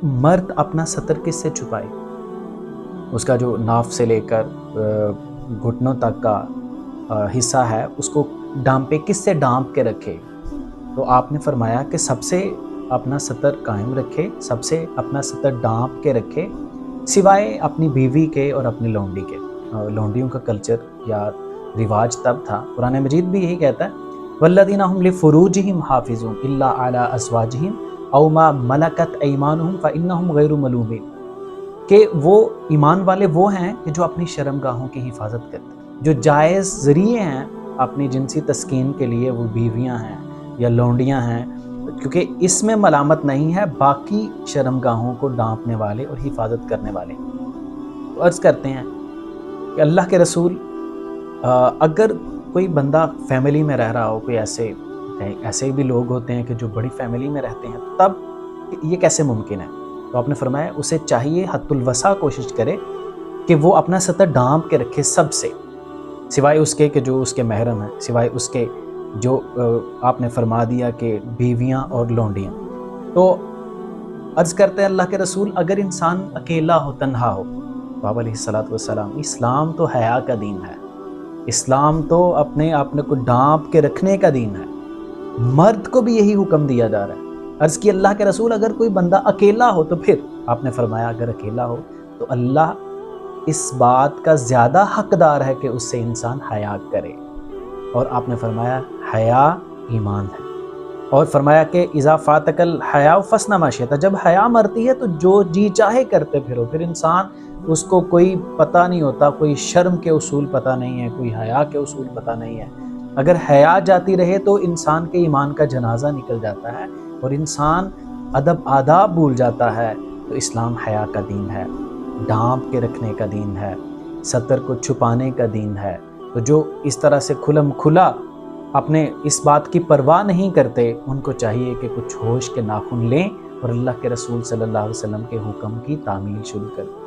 مرد اپنا سطر کس سے چھپائے؟ اس کا جو ناف سے لے کر گھٹنوں تک کا حصہ ہے اس کو ڈانپے کس سے ڈانپ کے رکھے؟ تو آپ نے فرمایا کہ سب سے اپنا سطر قائم رکھے، سب سے اپنا سطر ڈانپ کے رکھے، سوائے اپنی بیوی کے اور اپنی لونڈی کے۔ لونڈیوں کا کلچر یا رواج تب تھا، قرآن مجید بھی یہی کہتا ہے والذین هم لفروجہم حافظون الا علی ازواجہم او ما ملکت ایمانہم فانہم غیر ملومین، کہ وہ ایمان والے وہ ہیں کہ جو اپنی شرمگاہوں کی حفاظت کرتے ہیں، جو جائز ذریعے ہیں اپنی جنسی تسکین کے لیے، وہ بیویاں ہیں یا لونڈیاں ہیں، کیونکہ اس میں ملامت نہیں ہے باقی شرمگاہوں کو ڈانپنے والے اور حفاظت کرنے والے۔ تو عرض کرتے ہیں کہ اللہ کے رسول اگر کوئی بندہ فیملی میں رہ رہا ہو، کوئی ایسے بھی لوگ ہوتے ہیں کہ جو بڑی فیملی میں رہتے ہیں، تب یہ کیسے ممکن ہے؟ تو آپ نے فرمایا اسے چاہیے حد الوسع کوشش کرے کہ وہ اپنا سطر ڈانپ کے رکھے سب سے، سوائے اس کے کہ جو اس کے محرم ہیں، سوائے اس کے جو آپ نے فرما دیا کہ بیویاں اور لونڈیاں۔ تو عرض کرتے ہیں اللہ کے رسول اگر انسان اکیلا ہو، تنہا ہو، تو آپ علیہ الصلوۃ والسلام، اسلام تو حیا کا دین ہے، اسلام تو اپنے آپ کو ڈانپ کے رکھنے کا دین ہے، مرد کو بھی یہی حکم دیا جا رہا ہے۔ عرض کی اللہ کے رسول اگر کوئی بندہ اکیلا ہو تو پھر آپ نے فرمایا اگر اکیلا ہو تو اللہ اس بات کا زیادہ حقدار ہے کہ اس سے انسان حیا کرے، اور آپ نے فرمایا حیا ایمان ہے، اور فرمایا کہ اذا فاتک الحیاء فاصنع ما شئت، جب حیا مرتی ہے تو جو جی چاہے کرتے پھرو، پھر انسان اس کو کوئی پتہ نہیں ہوتا، کوئی شرم کے اصول پتہ نہیں ہے، کوئی حیا کے اصول پتہ نہیں ہے۔ اگر حیا جاتی رہے تو انسان کے ایمان کا جنازہ نکل جاتا ہے اور انسان ادب آداب بھول جاتا ہے۔ تو اسلام حیا کا دین ہے، ڈھانپ کے رکھنے کا دین ہے، سطر کو چھپانے کا دین ہے۔ تو جو اس طرح سے کھلم کھلا اپنے اس بات کی پرواہ نہیں کرتے، ان کو چاہیے کہ کچھ ہوش کے ناخن لیں اور اللہ کے رسول صلی اللہ علیہ وسلم کے حکم کی تعمیل شروع کر دیں۔